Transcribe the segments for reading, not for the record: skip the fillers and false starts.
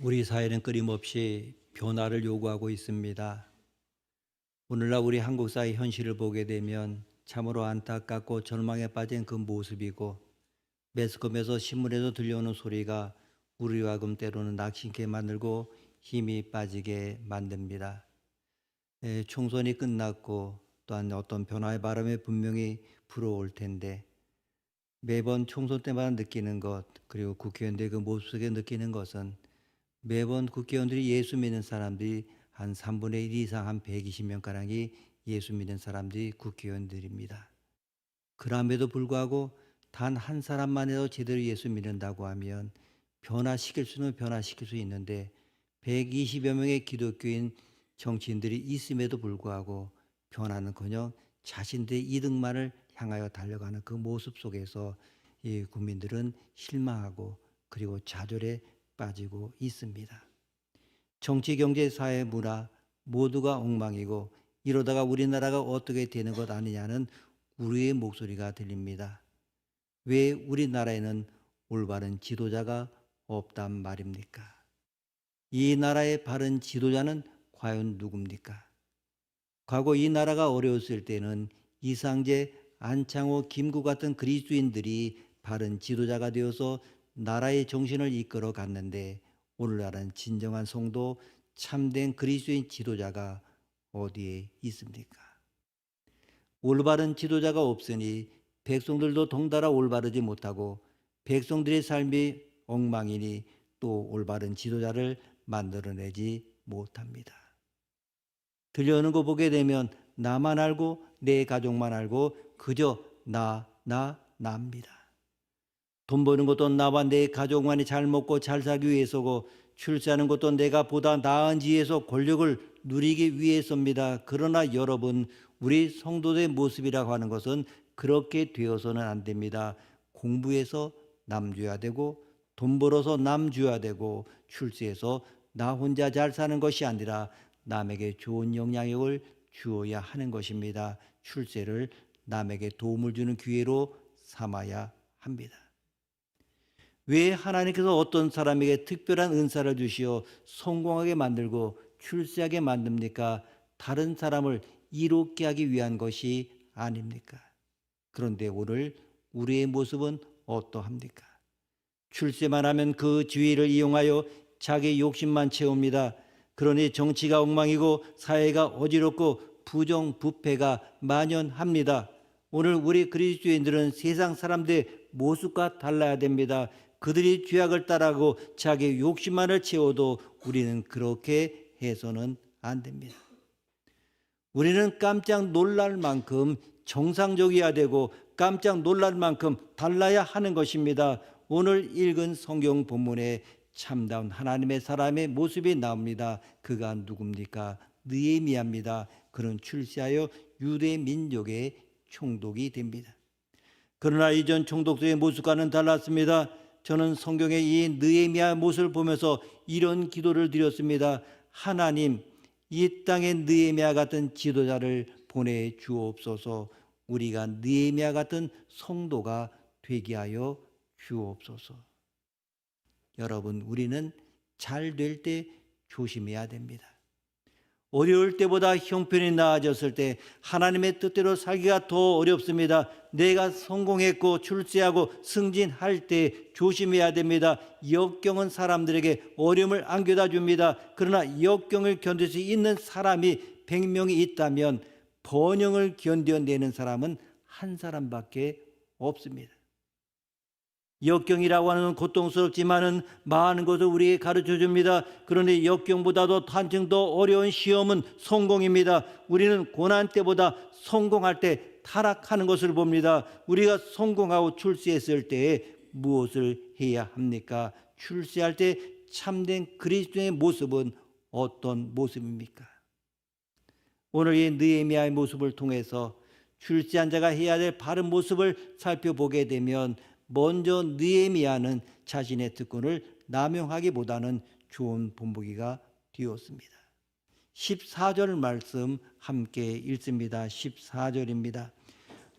우리 사회는 끊임없이 변화를 요구하고 있습니다. 오늘날 우리 한국 사회 현실을 보게 되면 참으로 안타깝고 절망에 빠진 그 모습이고, 매스컴에서 신문에서 들려오는 소리가 우리와 금 때로는 낙심케 만들고 힘이 빠지게 만듭니다. 총선이 끝났고 또한 어떤 변화의 바람이 분명히 불어올 텐데, 매번 총선 때마다 느끼는 것, 그리고 국회의원들의 그 모습 속에 느끼는 것은, 매번 국회의원들이 예수 믿는 사람들이 한 3분의 1 이상, 한 120명가량이 예수 믿는 사람들이 국회의원들입니다. 그럼에도 불구하고 단 한 사람만 해도 제대로 예수 믿는다고 하면 변화시킬 수는 변화시킬 수 있는데, 120여 명의 기독교인 정치인들이 있음에도 불구하고 변화는커녕 자신들의 이득만을 향하여 달려가는 그 모습 속에서 이 국민들은 실망하고 그리고 좌절에 빠지고 있습니다. 정치, 경제, 사회, 문화 모두가 엉망이고, 이러다가 우리나라가 어떻게 되는 것 아니냐는 우리의 목소리가 들립니다. 왜 우리나라에는 올바른 지도자가 없단 말입니까? 이 나라의 바른 지도자는 과연 누굽니까? 과거 이 나라가 어려웠을 때는 이상재, 안창호, 김구 같은 그리스도인들이 바른 지도자가 되어서 나라의 정신을 이끌어 갔는데, 오늘날은 진정한 성도, 참된 그리스도인 지도자가 어디에 있습니까? 올바른 지도자가 없으니 백성들도 덩달아 올바르지 못하고, 백성들의 삶이 엉망이니 또 올바른 지도자를 만들어내지 못합니다. 들려오는 거 보게 되면 나만 알고 내 가족만 알고 그저 나입니다. 돈 버는 것도 나와 내 가족만이 잘 먹고 잘 살기 위해서고, 출세하는 것도 내가 보다 나은 지위에서 권력을 누리기 위해서입니다. 그러나 여러분, 우리 성도의 모습이라고 하는 것은 그렇게 되어서는 안 됩니다. 공부해서 남 줘야 되고, 돈 벌어서 남 줘야 되고, 출세해서 나 혼자 잘 사는 것이 아니라 남에게 좋은 영향력을 주어야 하는 것입니다. 출세를 남에게 도움을 주는 기회로 삼아야 합니다. 왜 하나님께서 어떤 사람에게 특별한 은사를 주시어 성공하게 만들고 출세하게 만듭니까? 다른 사람을 이롭게 하기 위한 것이 아닙니까? 그런데 오늘 우리의 모습은 어떠합니까? 출세만 하면 그 지위를 이용하여 자기 욕심만 채웁니다. 그러니 정치가 엉망이고 사회가 어지럽고 부정부패가 만연합니다. 오늘 우리 그리스도인들은 세상 사람들의 모습과 달라야 됩니다. 그들이 죄악을 따라하고 자기 욕심만을 채워도 우리는 그렇게 해서는 안 됩니다. 우리는 깜짝 놀랄 만큼 정상적이어야 되고 깜짝 놀랄 만큼 달라야 하는 것입니다. 오늘 읽은 성경 본문에 참다운 하나님의 사람의 모습이 나옵니다. 그가 누굽니까? 느헤미야입니다. 그는 출세하여 유대 민족의 총독이 됩니다. 그러나 이전 총독들의 모습과는 달랐습니다. 저는 성경의 이 느헤미야 모습을 보면서 이런 기도를 드렸습니다. 하나님, 이 땅에 느헤미야 같은 지도자를 보내 주옵소서. 우리가 느헤미야 같은 성도가 되게 하여 주옵소서. 여러분, 우리는 잘 될 때 조심해야 됩니다. 어려울 때보다 형편이 나아졌을 때 하나님의 뜻대로 살기가 더 어렵습니다. 내가 성공했고 출세하고 승진할 때 조심해야 됩니다. 역경은 사람들에게 어려움을 안겨다 줍니다. 그러나 역경을 견딜 수 있는 사람이 100명이 있다면 번영을 견뎌내는 사람은 한 사람밖에 없습니다. 역경이라고 하는 고통스럽지만은 많은 것을 우리에게 가르쳐 줍니다. 그런데 역경보다도 한층 더 어려운 시험은 성공입니다. 우리는 고난 때보다 성공할 때 타락하는 것을 봅니다. 우리가 성공하고 출세했을 때에 무엇을 해야 합니까? 출세할 때 참된 그리스도의 모습은 어떤 모습입니까? 오늘 이 느헤미야의 모습을 통해서 출세한 자가 해야 될 바른 모습을 살펴보게 되면, 먼저 느헤미야는 자신의 특권을 남용하기보다는 좋은 본보기가 되었습니다. 14절 말씀 함께 읽습니다. 14절입니다.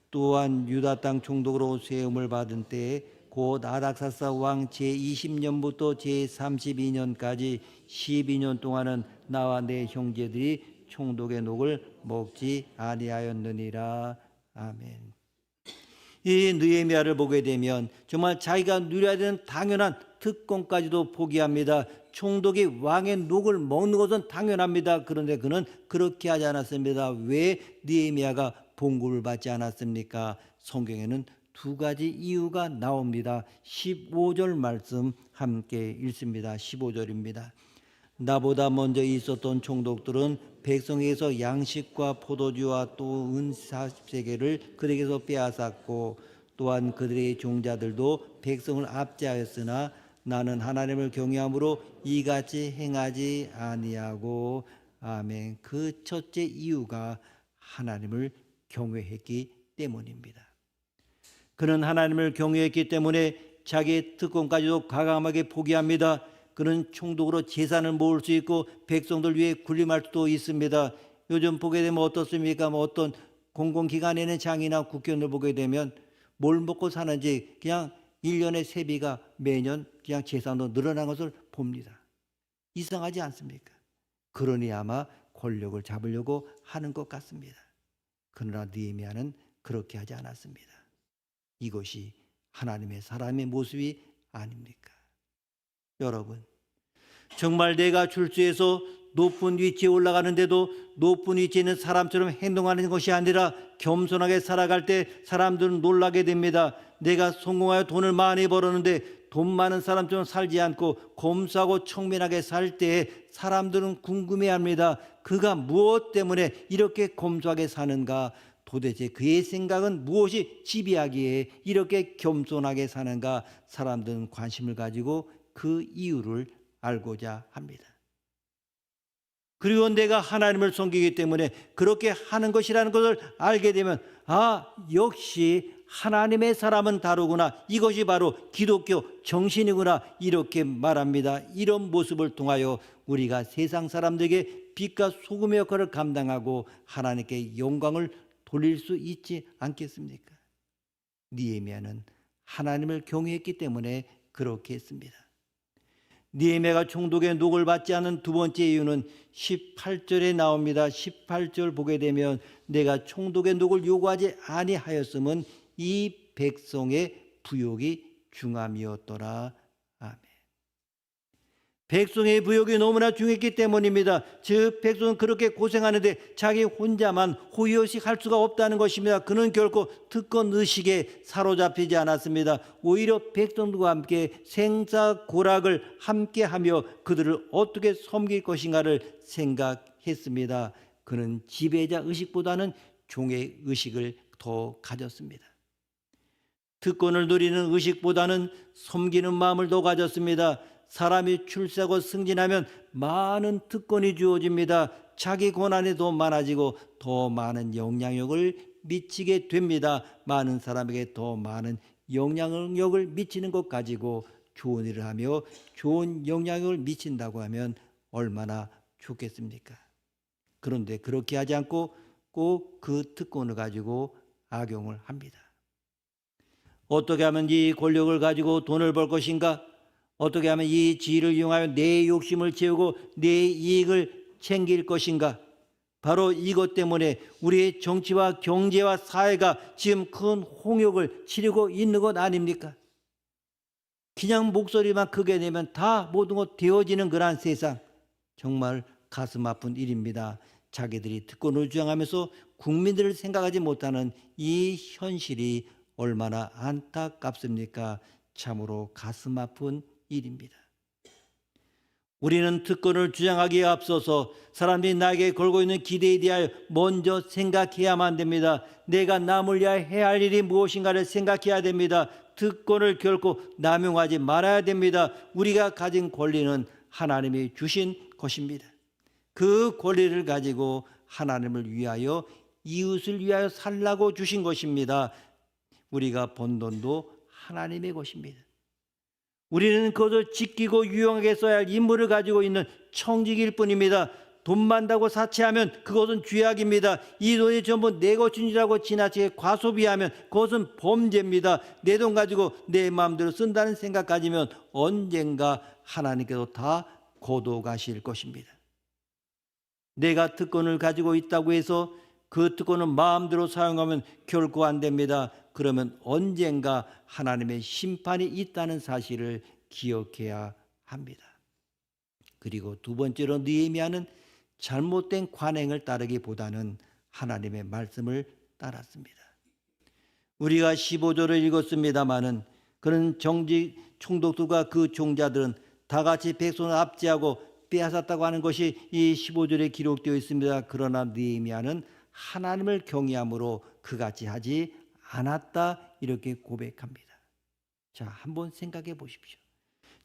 또한 유다 땅 총독으로 세움을 받은 때에 곧 아닥사스 왕 제20년부터 제32년까지 12년 동안은 나와 내 형제들이 총독의 녹을 먹지 아니하였느니라. 아멘. 이 느헤미야를 보게 되면 정말 자기가 누려야 되는 당연한 특권까지도 포기합니다. 총독이 왕의 녹을 먹는 것은 당연합니다. 그런데 그는 그렇게 하지 않았습니다. 왜 느헤미야가 봉급을 받지 않았습니까? 성경에는 두 가지 이유가 나옵니다. 15절 말씀 함께 읽습니다. 15절입니다. 나보다 먼저 있었던 총독들은 백성에게서 양식과 포도주와 또 은 40세겔을 그들에게서 빼앗았고 또한 그들의 종자들도 백성을 압제하였으나 나는 하나님을 경외함으로 이같이 행하지 아니하고. 아멘. 그 첫째 이유가 하나님을 경외했기 때문입니다. 그는 하나님을 경외했기 때문에 자기의 특권까지도 과감하게 포기합니다. 그는 총독으로 재산을 모을 수 있고 백성들 위해 군림할 수도 있습니다. 요즘 보게 되면 어떻습니까? 어떤 공공기관에는 장이나 국회의원을 보게 되면 뭘 먹고 사는지 그냥 1년의 세비가 매년 그냥 재산으로 늘어난 것을 봅니다. 이상하지 않습니까? 그러니 아마 권력을 잡으려고 하는 것 같습니다. 그러나 느헤미야는 그렇게 하지 않았습니다. 이것이 하나님의 사람의 모습이 아닙니까? 여러분, 정말 내가 출세해서 높은 위치에 올라가는데도 높은 위치에 있는 사람처럼 행동하는 것이 아니라 겸손하게 살아갈 때 사람들은 놀라게 됩니다. 내가 성공하여 돈을 많이 벌었는데 돈 많은 사람처럼 살지 않고 검소하고 청민하게 살 때 사람들은 궁금해합니다. 그가 무엇 때문에 이렇게 검소하게 사는가? 도대체 그의 생각은 무엇이 지배하기에 이렇게 겸손하게 사는가? 사람들은 관심을 가지고 그 이유를 알고자 합니다. 그리고 내가 하나님을 섬기기 때문에 그렇게 하는 것이라는 것을 알게 되면 역시 하나님의 사람은 다르구나. 이것이 바로 기독교 정신이구나. 이렇게 말합니다. 이런 모습을 통하여 우리가 세상 사람들에게 빛과 소금의 역할을 감당하고 하나님께 영광을 돌릴 수 있지 않겠습니까? 느헤미야는 하나님을 경외했기 때문에 그렇게 했습니다. 느헤미야가 총독의 녹을 받지 않은 두 번째 이유는 18절에 나옵니다. 18절 보게 되면 내가 총독의 녹을 요구하지 아니하였음은 이 백성의 부욕이 중함이었더라. 아멘. 백성의 부욕이 너무나 중했기 때문입니다. 즉 백성은 그렇게 고생하는데 자기 혼자만 호의호식 할 수가 없다는 것입니다. 그는 결코 특권 의식에 사로잡히지 않았습니다. 오히려 백성들과 함께 생사고락을 함께하며 그들을 어떻게 섬길 것인가를 생각했습니다. 그는 지배자 의식보다는 종의 의식을 더 가졌습니다. 특권을 누리는 의식보다는 섬기는 마음을 더 가졌습니다. 사람이 출세하고 승진하면 많은 특권이 주어집니다. 자기 권한이 더 많아지고 더 많은 영향력을 미치게 됩니다. 많은 사람에게 더 많은 영향력을 미치는 것 가지고 좋은 일을 하며 좋은 영향력을 미친다고 하면 얼마나 좋겠습니까? 그런데 그렇게 하지 않고 꼭 그 특권을 가지고 악용을 합니다. 어떻게 하면 이 권력을 가지고 돈을 벌 것인가? 어떻게 하면 이 지위를 이용하여 내 욕심을 채우고 내 이익을 챙길 것인가? 바로 이것 때문에 우리의 정치와 경제와 사회가 지금 큰 홍역을 치르고 있는 것 아닙니까? 그냥 목소리만 크게 내면 다 모든 것 되어지는 그런 세상. 정말 가슴 아픈 일입니다. 자기들이 특권을 주장하면서 국민들을 생각하지 못하는 이 현실이 얼마나 안타깝습니까? 참으로 가슴 아픈 일입니다. 우리는 특권을 주장하기에 앞서서 사람들이 나에게 걸고 있는 기대에 대하여 먼저 생각해야만 됩니다. 내가 남을 위하여 해야 할 일이 무엇인가를 생각해야 됩니다. 특권을 결코 남용하지 말아야 됩니다. 우리가 가진 권리는 하나님이 주신 것입니다. 그 권리를 가지고 하나님을 위하여 이웃을 위하여 살라고 주신 것입니다. 우리가 번 돈도 하나님의 것입니다. 우리는 그것을 지키고 유용하게 써야 할 임무를 가지고 있는 청직일 뿐입니다. 돈 만다고 사치하면 그것은 죄악입니다. 이 돈이 전부 내 것인지라고 지나치게 과소비하면 그것은 범죄입니다. 내 돈 가지고 내 마음대로 쓴다는 생각 가지면 언젠가 하나님께서 다 거둬가실 것입니다. 내가 특권을 가지고 있다고 해서 그 특권을 마음대로 사용하면 결코 안 됩니다. 그러면 언젠가 하나님의 심판이 있다는 사실을 기억해야 합니다. 그리고 두 번째로 느헤미야는 잘못된 관행을 따르기보다는 하나님의 말씀을 따랐습니다. 우리가 15절을 읽었습니다마는 그런 정직 총독들과 그 종자들은 다 같이 백성을 압제하고 빼앗았다고 하는 것이 이 15절에 기록되어 있습니다. 그러나 느헤미야는 하나님을 경외함으로 그같이 하지 않았다 이렇게 고백합니다. 자, 한번 생각해 보십시오.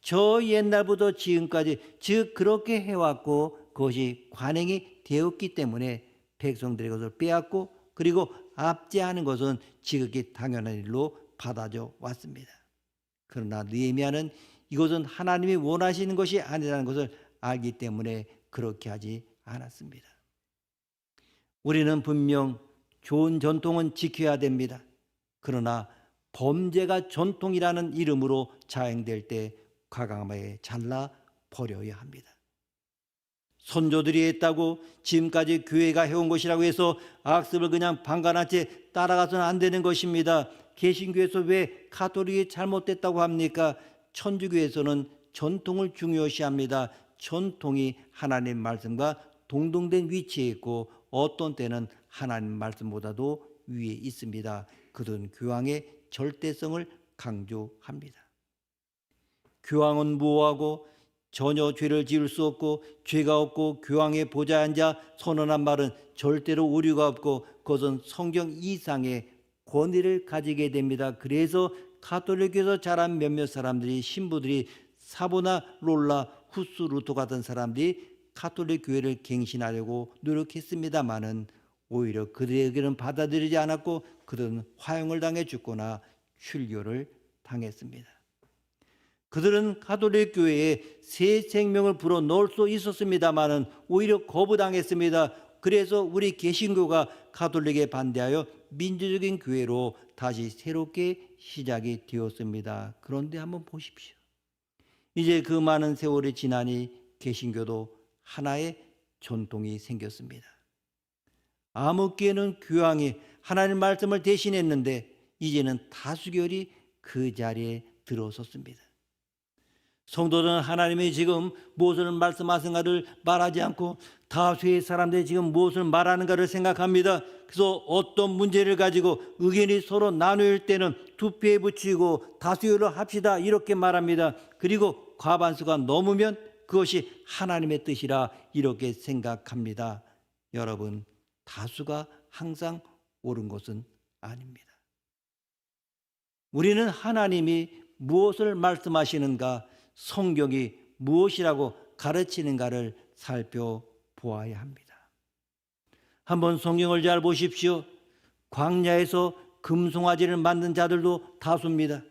저 옛날부터 지금까지 즉 그렇게 해왔고 그것이 관행이 되었기 때문에 백성들의 것을 빼앗고 그리고 압제하는 것은 지극히 당연한 일로 받아져 왔습니다. 그러나 느헤미야는 이것은 하나님이 원하시는 것이 아니라는 것을 알기 때문에 그렇게 하지 않았습니다. 우리는 분명 좋은 전통은 지켜야 됩니다. 그러나 범죄가 전통이라는 이름으로 자행될 때 과감하게 잘라 버려야 합니다. 선조들이 했다고 지금까지 교회가 해온 것이라고 해서 악습을 그냥 방관한 채 따라가서는 안 되는 것입니다. 개신교에서 왜 가톨릭이 잘못됐다고 합니까? 천주교에서는 전통을 중요시합니다. 전통이 하나님 말씀과 동등된 위치에 있고 어떤 때는 하나님 말씀보다도 위에 있습니다. 그들은 교황의 절대성을 강조합니다. 교황은 무호하고 전혀 죄를 지을 수 없고 죄가 없고 교황의 보좌에 앉아 선언한 말은 절대로 오류가 없고 그것은 성경 이상의 권위를 가지게 됩니다. 그래서 가톨릭에서 자란 몇몇 사람들이 신부들이 사보나 롤라 후스 루토 같은 사람들이 가톨릭 교회를 갱신하려고 노력했습니다마는 오히려 그들의 의견은 받아들이지 않았고 그들은 화형을 당해 죽거나 출교를 당했습니다. 그들은 가톨릭 교회에 새 생명을 불어넣을 수 있었습니다마는 오히려 거부당했습니다. 그래서 우리 개신교가 가톨릭에 반대하여 민주적인 교회로 다시 새롭게 시작이 되었습니다. 그런데 한번 보십시오. 이제 그 많은 세월이 지나니 개신교도 하나의 전통이 생겼습니다. 암흑기에는 교황이 하나님 말씀을 대신했는데 이제는 다수결이 그 자리에 들어섰습니다. 성도들은 하나님이 지금 무엇을 말씀하신가를 말하지 않고 다수의 사람들이 지금 무엇을 말하는가를 생각합니다. 그래서 어떤 문제를 가지고 의견이 서로 나누일 때는 투표에 붙이고 다수결을 합시다 이렇게 말합니다. 그리고 과반수가 넘으면 그것이 하나님의 뜻이라 이렇게 생각합니다. 여러분, 다수가 항상 옳은 것은 아닙니다. 우리는 하나님이 무엇을 말씀하시는가, 성경이 무엇이라고 가르치는가를 살펴보아야 합니다. 한번 성경을 잘 보십시오. 광야에서 금송아지를 만든 자들도 다수입니다.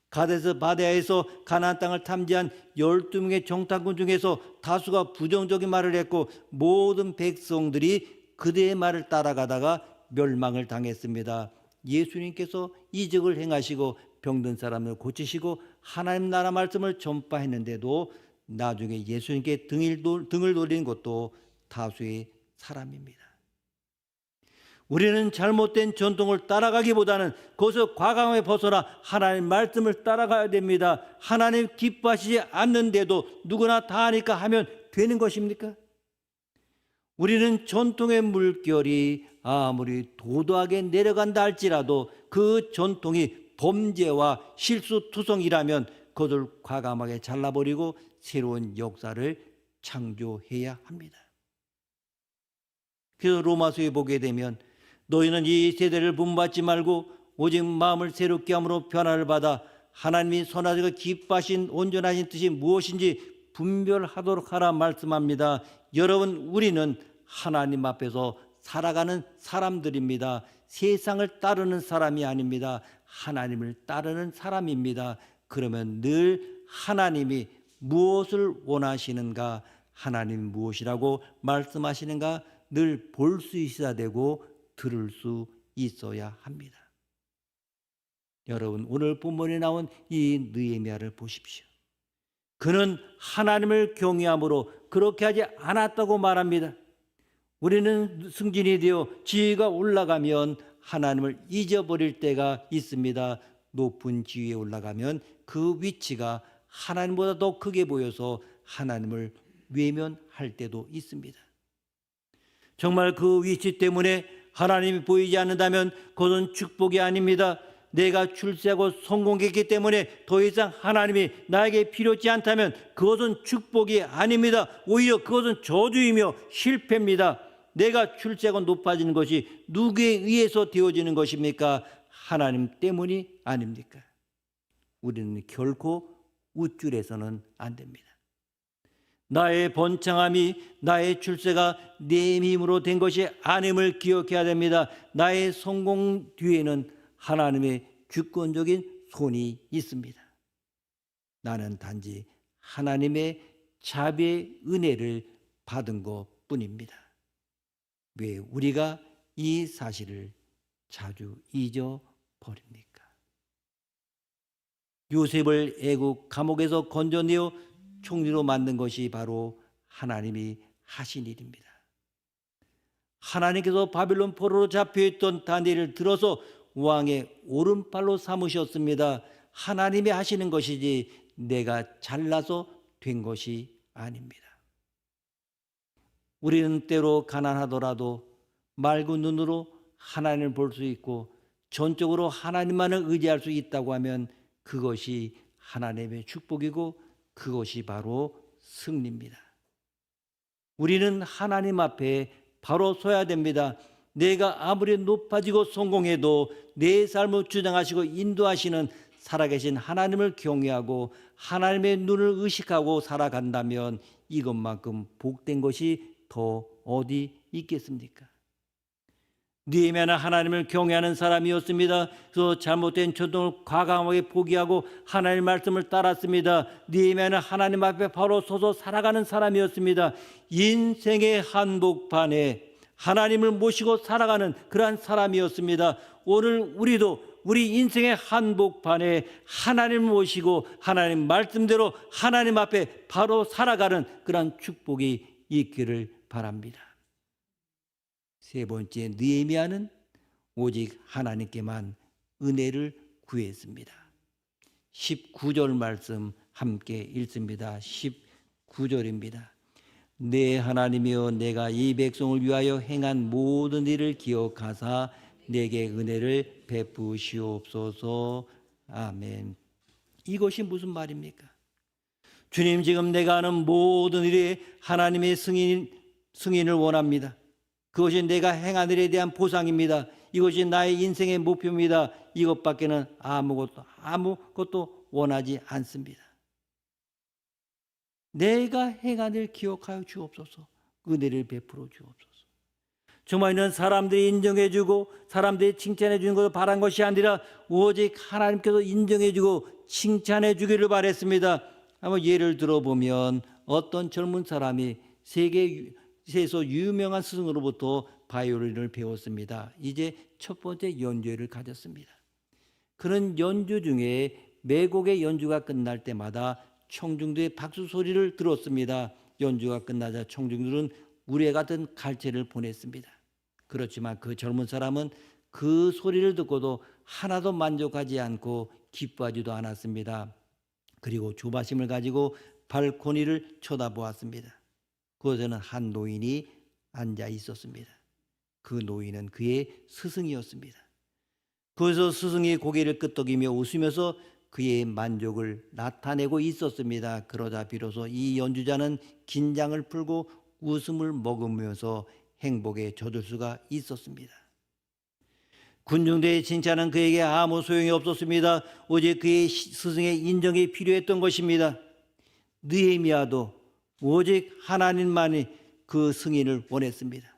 가데스 바네아에서 가나안 땅을 탐지한 12명의 정탐꾼 중에서 다수가 부정적인 말을 했고 모든 백성들이 그들의 말을 따라가다가 멸망을 당했습니다. 예수님께서 이적을 행하시고 병든 사람을 고치시고 하나님 나라 말씀을 전파했는데도 나중에 예수님께 등을 돌린 것도 다수의 사람입니다. 우리는 잘못된 전통을 따라가기보다는 그것을 과감하게 벗어나 하나님 말씀을 따라가야 됩니다. 하나님 기뻐하시지 않는데도 누구나 다 하니까 하면 되는 것입니까? 우리는 전통의 물결이 아무리 도도하게 내려간다 할지라도 그 전통이 범죄와 실수투성이라면 그것을 과감하게 잘라버리고 새로운 역사를 창조해야 합니다. 그래서 로마서에 보게 되면 너희는 이 세대를 본받지 말고 오직 마음을 새롭게 함으로 변화를 받아 하나님이 선하시고 기뻐하신 온전하신 뜻이 무엇인지 분별하도록 하라 말씀합니다. 여러분, 우리는 하나님 앞에서 살아가는 사람들입니다. 세상을 따르는 사람이 아닙니다. 하나님을 따르는 사람입니다. 그러면 늘 하나님이 무엇을 원하시는가, 하나님 무엇이라고 말씀하시는가 늘 볼 수 있어야 되고 들을 수 있어야 합니다. 여러분, 오늘 본문에 나온 이 느헤미야를 보십시오. 그는 하나님을 경외함으로 그렇게 하지 않았다고 말합니다. 우리는 승진이 되어 지위가 올라가면 하나님을 잊어버릴 때가 있습니다. 높은 지위에 올라가면 그 위치가 하나님보다 더 크게 보여서 하나님을 외면할 때도 있습니다. 정말 그 위치 때문에 하나님이 보이지 않는다면 그것은 축복이 아닙니다. 내가 출세하고 성공했기 때문에 더 이상 하나님이 나에게 필요치 않다면 그것은 축복이 아닙니다. 오히려 그것은 저주이며 실패입니다. 내가 출세하고 높아지는 것이 누구에 의해서 되어지는 것입니까? 하나님 때문이 아닙니까? 우리는 결코 우쭐해서는 안 됩니다. 나의 번창함이, 나의 출세가 내 힘으로 된 것이 아님을 기억해야 됩니다. 나의 성공 뒤에는 하나님의 주권적인 손이 있습니다. 나는 단지 하나님의 자비의 은혜를 받은 것뿐입니다. 왜 우리가 이 사실을 자주 잊어버립니까? 요셉을 애국 감옥에서 건져내어 총리로 만든 것이 바로 하나님이 하신 일입니다. 하나님께서 바빌론 포로로 잡혀있던 다니엘을 들어서 왕의 오른팔로 삼으셨습니다. 하나님이 하시는 것이지 내가 잘나서 된 것이 아닙니다. 우리는 때로 가난하더라도 맑은 눈으로 하나님을 볼 수 있고 전적으로 하나님만을 의지할 수 있다고 하면 그것이 하나님의 축복이고 그것이 바로 승리입니다. 우리는 하나님 앞에 바로 서야 됩니다. 내가 아무리 높아지고 성공해도 내 삶을 주장하시고 인도하시는 살아계신 하나님을 경외하고 하나님의 눈을 의식하고 살아간다면 이것만큼 복된 것이 더 어디 있겠습니까? 느헤미야는 하나님을 경외하는 사람이었습니다. 그래서 잘못된 전통을 과감하게 포기하고 하나님의 말씀을 따랐습니다. 느헤미야는 하나님 앞에 바로 서서 살아가는 사람이었습니다. 인생의 한복판에 하나님을 모시고 살아가는 그러한 사람이었습니다. 오늘 우리도 우리 인생의 한복판에 하나님을 모시고 하나님 말씀대로 하나님 앞에 바로 살아가는 그러한 축복이 있기를 바랍니다. 세 번째, 느헤미야는 오직 하나님께만 은혜를 구했습니다. 19절 말씀 함께 읽습니다. 19절입니다. 내 하나님이여, 내가 이 백성을 위하여 행한 모든 일을 기억하사 내게 은혜를 베푸시옵소서. 아멘. 이것이 무슨 말입니까? 주님, 지금 내가 하는 모든 일에 하나님의 승인을 원합니다. 그것이 내가 행한 일에 대한 보상입니다. 이것이 나의 인생의 목표입니다. 이것밖에는 아무것도 원하지 않습니다. 내가 행한 일 기억하여 주옵소서. 은혜를 베풀어 주옵소서. 정말 이는 사람들이 인정해주고 사람들이 칭찬해 주는 것을 바란 것이 아니라 오직 하나님께서 인정해주고 칭찬해 주기를 바랬습니다. 한번 예를 들어보면 어떤 젊은 사람이 세계에서 유명한 스승으로부터 바이올린을 배웠습니다. 이제 첫 번째 연주회를 가졌습니다. 그런 연주 중에 매곡의 연주가 끝날 때마다 청중들의 박수 소리를 들었습니다. 연주가 끝나자 청중들은 우레 같은 갈채를 보냈습니다. 그렇지만 그 젊은 사람은 그 소리를 듣고도 하나도 만족하지 않고 기뻐하지도 않았습니다. 그리고 조바심을 가지고 발코니를 쳐다보았습니다. 그곳에는 한 노인이 앉아 있었습니다. 그 노인은 그의 스승이었습니다. 그래서 스승이 고개를 끄덕이며 웃으면서 그의 만족을 나타내고 있었습니다. 그러자 비로소 이 연주자는 긴장을 풀고 웃음을 머금으면서 행복에 젖을 수가 있었습니다. 군중들의 칭찬은 그에게 아무 소용이 없었습니다. 오직 그의 스승의 인정이 필요했던 것입니다. 느헤미야도 오직 하나님만이 그 승인을 원했습니다.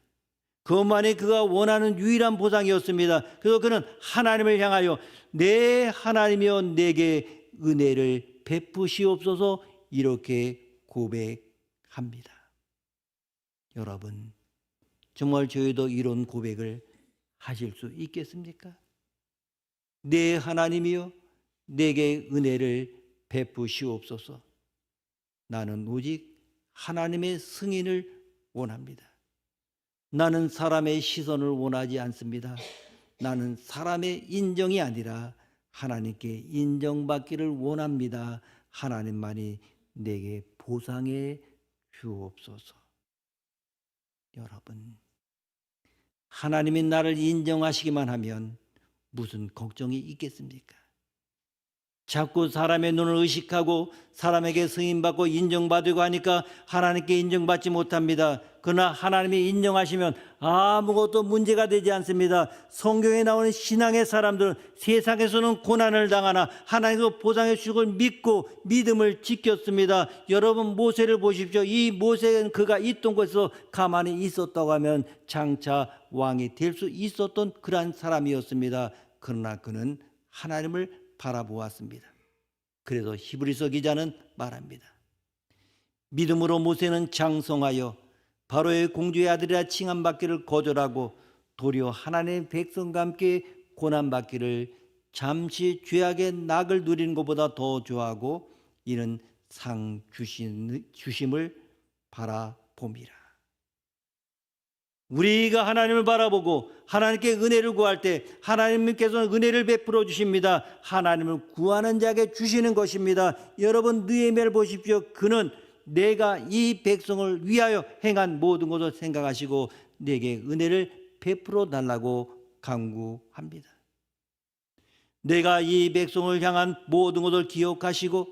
그것만이 그가 원하는 유일한 보상이었습니다. 그래서 그는 하나님을 향하여 내 하나님이여 내게 은혜를 베푸시옵소서 이렇게 고백합니다. 여러분, 정말 저희도 이런 고백을 하실 수 있겠습니까? 내 하나님이여, 내게 은혜를 베푸시옵소서. 나는 오직 하나님의 승인을 원합니다. 나는 사람의 시선을 원하지 않습니다. 나는 사람의 인정이 아니라 하나님께 인정받기를 원합니다. 하나님만이 내게 보상해 주옵소서. 여러분, 하나님이 나를 인정하시기만 하면 무슨 걱정이 있겠습니까? 자꾸 사람의 눈을 의식하고 사람에게 승인받고 인정받으려고 하니까 하나님께 인정받지 못합니다. 그러나 하나님이 인정하시면 아무것도 문제가 되지 않습니다. 성경에 나오는 신앙의 사람들은 세상에서는 고난을 당하나 하나님께서 보상해 주실 걸 믿고 믿음을 지켰습니다. 여러분, 모세를 보십시오. 이 모세는 그가 있던 곳에서 가만히 있었다고 하면 장차 왕이 될 수 있었던 그러한 사람이었습니다. 그러나 그는 하나님을 바라보았습니다. 그래서 히브리서 기자는 말합니다. 믿음으로 모세는 장성하여 바로의 공주의 아들이라 칭함받기를 거절하고 도리어 하나님의 백성과 함께 고난받기를 잠시 죄악의 낙을 누리는 것보다 더 좋아하고 이는 상 주심을 바라봄이라. 우리가 하나님을 바라보고 하나님께 은혜를 구할 때 하나님께서는 은혜를 베풀어 주십니다. 하나님을 구하는 자에게 주시는 것입니다. 여러분, 느헤미야를 보십시오. 그는 내가 이 백성을 위하여 행한 모든 것을 생각하시고 내게 은혜를 베풀어 달라고 간구합니다. 내가 이 백성을 향한 모든 것을 기억하시고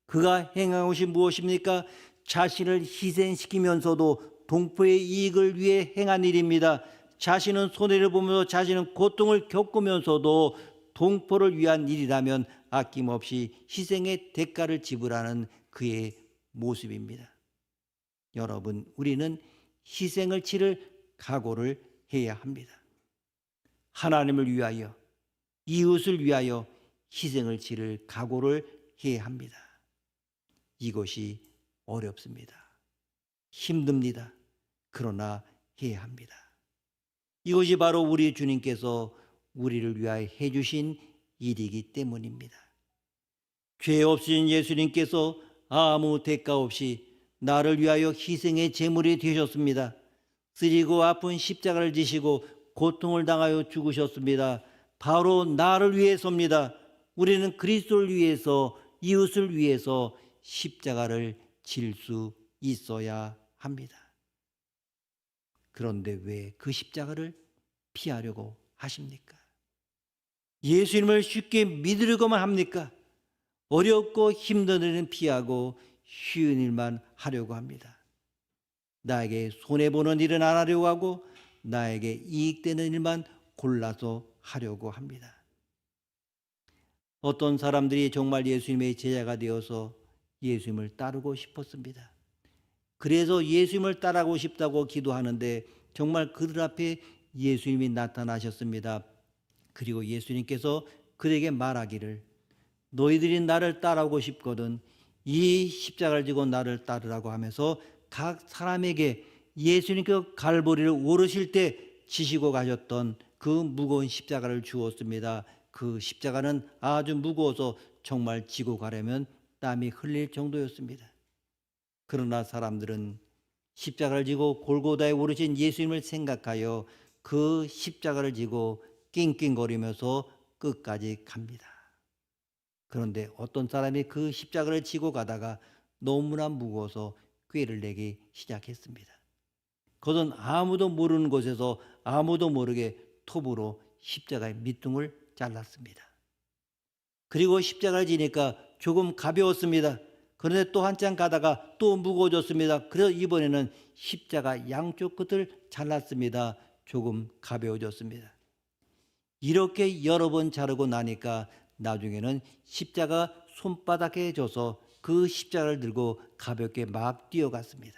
그가 행한 것이 무엇입니까? 자신을 희생시키면서도 동포의 이익을 위해 행한 일입니다. 자신은 손해를 보면서 자신은 고통을 겪으면서도 동포를 위한 일이라면 아낌없이 희생의 대가를 지불하는 그의 모습입니다. 여러분, 우리는 희생을 치를 각오를 해야 합니다. 하나님을 위하여, 이웃을 위하여 희생을 치를 각오를 해야 합니다. 이것이 어렵습니다. 힘듭니다. 그러나 해야 합니다. 이것이 바로 우리 주님께서 우리를 위하여 해주신 일이기 때문입니다. 죄 없으신 예수님께서 아무 대가 없이 나를 위하여 희생의 제물이 되셨습니다. 쓰리고 아픈 십자가를 지시고 고통을 당하여 죽으셨습니다. 바로 나를 위해서입니다. 우리는 그리스도를 위해서, 이웃을 위해서 십자가를 질 수 있어야 합니다. 그런데 왜 그 십자가를 피하려고 하십니까? 예수님을 쉽게 믿으려고만 합니까? 어렵고 힘든 일은 피하고 쉬운 일만 하려고 합니다. 나에게 손해보는 일은 안 하려고 하고 나에게 이익되는 일만 골라서 하려고 합니다. 어떤 사람들이 정말 예수님의 제자가 되어서 예수님을 따르고 싶었습니다. 그래서 예수님을 따라가고 싶다고 기도하는데 정말 그들 앞에 예수님이 나타나셨습니다. 그리고 예수님께서 그에게 말하기를 너희들이 나를 따라오고 싶거든 이 십자가를 지고 나를 따르라고 하면서 각 사람에게 예수님께서 갈보리를 오르실 때 지시고 가셨던 그 무거운 십자가를 주었습니다. 그 십자가는 아주 무거워서 정말 지고 가려면 땀이 흘릴 정도였습니다. 그러나 사람들은 십자가를 지고 골고다에 오르신 예수님을 생각하여 그 십자가를 지고 낑낑거리면서 끝까지 갑니다. 그런데 어떤 사람이 그 십자가를 지고 가다가 너무나 무거워서 꾀를 내기 시작했습니다. 그것은 아무도 모르는 곳에서 아무도 모르게 톱으로 십자가의 밑둥을 잘랐습니다. 그리고 십자가를 지니까 조금 가벼웠습니다. 그런데 또 한참 가다가 또 무거워졌습니다. 그래서 이번에는 십자가 양쪽 끝을 잘랐습니다. 조금 가벼워졌습니다. 이렇게 여러 번 자르고 나니까 나중에는 십자가 손바닥에 져서 그 십자가를 들고 가볍게 막 뛰어갔습니다.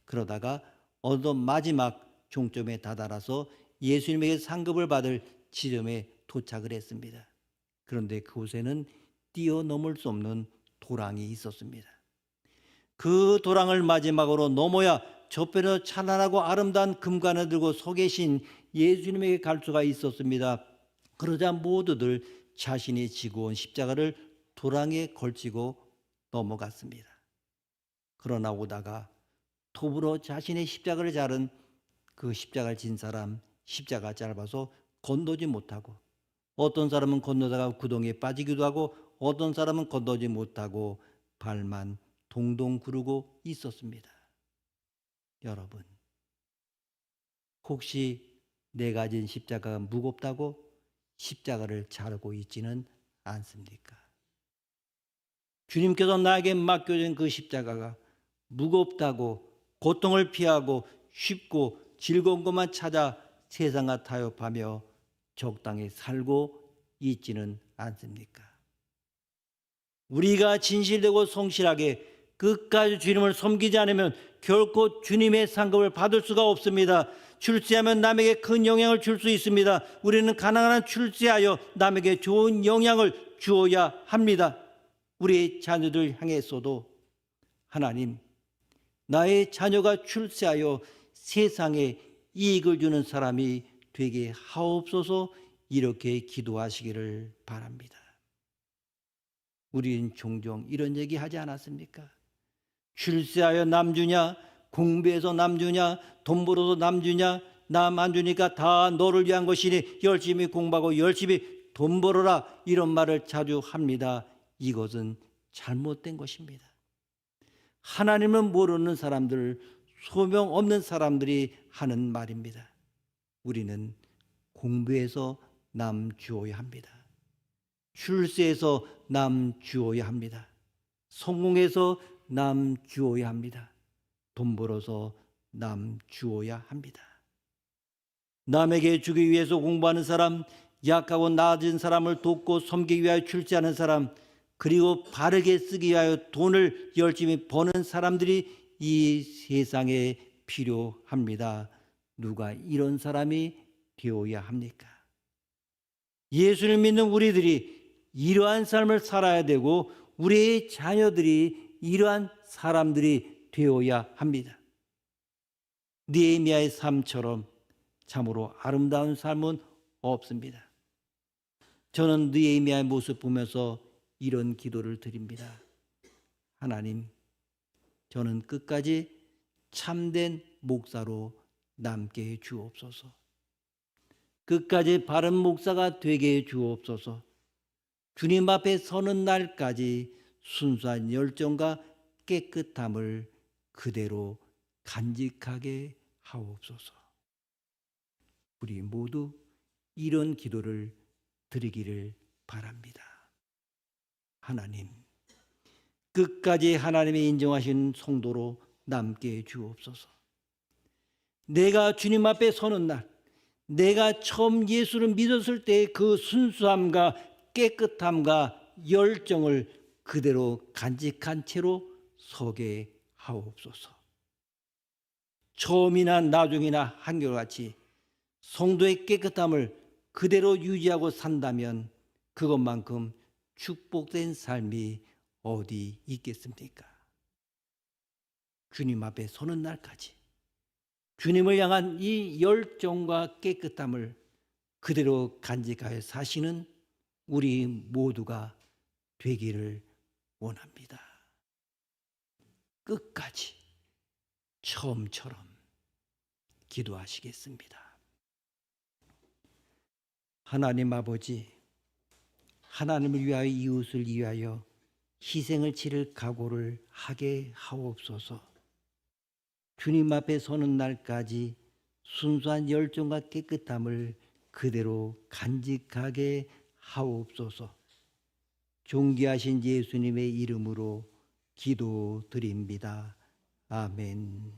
그러다가 어느 마지막 종점에 다다라서 예수님에게 상급을 받을 지점에 도착을 했습니다. 그런데 그곳에는 뛰어넘을 수 없는 도랑이 있었습니다. 그 도랑을 마지막으로 넘어야 저편에 찬란하고 아름다운 금관을 들고 서 계신 예수님에게 갈 수가 있었습니다. 그러자 모두들 자신이 지고 온 십자가를 도랑에 걸치고 넘어갔습니다. 그러나 오다가 톱으로 자신의 십자가를 자른 그 십자가를 진 사람, 십자가 짧아서 건너지 못하고, 어떤 사람은 건너다가 구덩이에 빠지기도 하고, 어떤 사람은 건너지 못하고 발만 동동 구르고 있었습니다. 여러분, 혹시 내가 진 십자가가 무겁다고 십자가를 자르고 있지는 않습니까? 주님께서 나에게 맡겨진 그 십자가가 무겁다고 고통을 피하고 쉽고 즐거운 것만 찾아 세상과 타협하며 적당히 살고 있지는 않습니까? 우리가 진실되고 성실하게 끝까지 주님을 섬기지 않으면 결코 주님의 상급을 받을 수가 없습니다. 출세하면 남에게 큰 영향을 줄 수 있습니다. 우리는 가난한 출세하여 남에게 좋은 영향을 주어야 합니다. 우리의 자녀들 향해서도 하나님, 나의 자녀가 출세하여 세상에 이익을 주는 사람이 되게 하옵소서, 이렇게 기도하시기를 바랍니다. 우리는 종종 이런 얘기 하지 않았습니까? 출세하여 남 주냐, 공부해서 남 주냐, 돈 벌어서 남 주냐, 남 안 주니까 다 너를 위한 것이니 열심히 공부하고 열심히 돈 벌어라, 이런 말을 자주 합니다. 이것은 잘못된 것입니다. 하나님을 모르는 사람들, 소명 없는 사람들이 하는 말입니다. 우리는 공부해서 남 주어야 합니다. 출세해서 남 주어야 합니다. 성공해서 남 주어야 합니다. 돈 벌어서 남 주어야 합니다. 남에게 주기 위해서 공부하는 사람, 약하고 낮은 사람을 돕고 섬기기 위하여 출세하는 사람, 그리고 바르게 쓰기 위하여 돈을 열심히 버는 사람들이 이 세상에 필요합니다. 누가 이런 사람이 되어야 합니까? 예수를 믿는 우리들이 이러한 삶을 살아야 되고, 우리의 자녀들이 이러한 사람들이 되어야 합니다. 느헤미야의 삶처럼 참으로 아름다운 삶은 없습니다. 저는 느헤미야의 모습 보면서 이런 기도를 드립니다. 하나님, 저는 끝까지 참된 목사로 남게 해 주옵소서. 끝까지 바른 목사가 되게 해 주옵소서. 주님 앞에 서는 날까지 순수한 열정과 깨끗함을 그대로 간직하게 하옵소서. 우리 모두 이런 기도를 드리기를 바랍니다. 하나님, 끝까지 하나님이 인정하신 성도로 남게 해 주옵소서. 내가 주님 앞에 서는 날, 내가 처음 예수를 믿었을 때의 그 순수함과 깨끗함과 열정을 그대로 간직한 채로 서게 하옵소서. 처음이나 나중이나 한결같이 성도의 깨끗함을 그대로 유지하고 산다면 그것만큼 축복된 삶이 어디 있겠습니까? 주님 앞에 서는 날까지 주님을 향한 이 열정과 깨끗함을 그대로 간직하여 사시는 우리 모두가 되기를 원합니다. 끝까지 처음처럼 기도하시겠습니다. 하나님 아버지, 하나님을 위하여 이웃을 위하여 희생을 치를 각오를 하게 하옵소서. 주님 앞에 서는 날까지 순수한 열정과 깨끗함을 그대로 간직하게 하옵소서. 존귀하신 예수님의 이름으로 기도드립니다. 아멘.